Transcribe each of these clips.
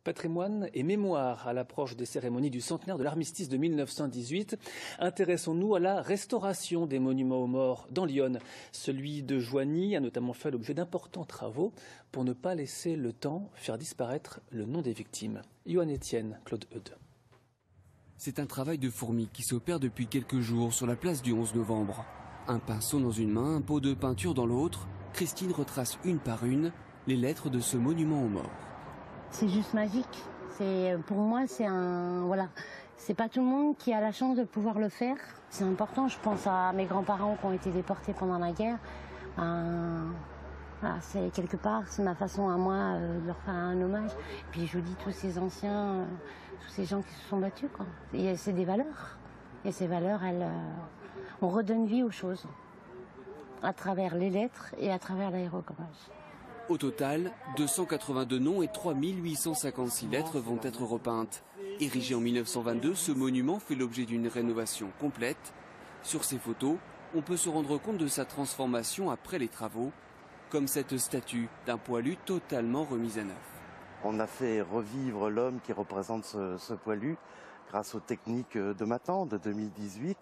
Patrimoine et mémoire à l'approche des cérémonies du centenaire de l'armistice de 1918. Intéressons-nous à la restauration des monuments aux morts dans l'Yonne. Celui de Joigny a notamment fait l'objet d'importants travaux pour ne pas laisser le temps faire disparaître le nom des victimes. Yohann Etienne, Claude Eudes. C'est un travail de fourmi qui s'opère depuis quelques jours sur la place du 11 novembre. Un pinceau dans une main, un pot de peinture dans l'autre, Christine retrace une par une les lettres de ce monument aux morts. C'est juste magique. Pour moi, c'est pas tout le monde qui a la chance de pouvoir le faire. C'est important. Je pense à mes grands-parents qui ont été déportés pendant la guerre. C'est quelque part, c'est ma façon à moi de leur faire un hommage. Puis je vous dis tous ces anciens, tous ces gens qui se sont battus, quoi. C'est des valeurs. Et ces valeurs, on redonne vie aux choses à travers les lettres et à travers l'aérocomage. Au total, 282 noms et 3856 lettres vont être repeintes. Érigé en 1922, ce monument fait l'objet d'une rénovation complète. Sur ces photos, on peut se rendre compte de sa transformation après les travaux, comme cette statue d'un poilu totalement remise à neuf. On a fait revivre l'homme qui représente ce poilu grâce aux techniques de Matan de 2018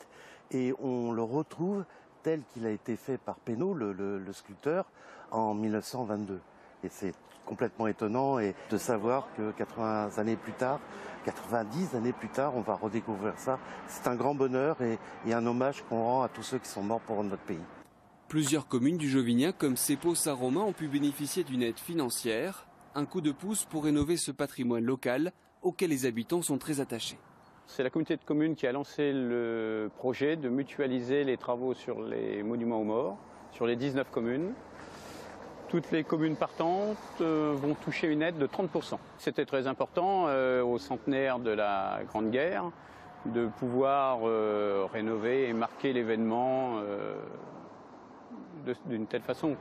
et on le retrouve tel qu'il a été fait par Pénaud, le sculpteur, en 1922. Et c'est complètement étonnant et de savoir que 90 années plus tard, on va redécouvrir ça. C'est un grand bonheur et un hommage qu'on rend à tous ceux qui sont morts pour notre pays. Plusieurs communes du Jovinien comme Seppo-Saint-Romain ont pu bénéficier d'une aide financière, un coup de pouce pour rénover ce patrimoine local auquel les habitants sont très attachés. C'est la communauté de communes qui a lancé le projet de mutualiser les travaux sur les monuments aux morts, sur les 19 communes. Toutes les communes partantes vont toucher une aide de 30%. C'était très important au centenaire de la Grande Guerre de pouvoir rénover et marquer l'événement d'une telle façon.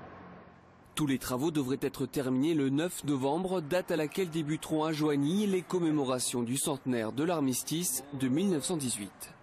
Tous les travaux devraient être terminés le 9 novembre, date à laquelle débuteront à Joigny les commémorations du centenaire de l'armistice de 1918.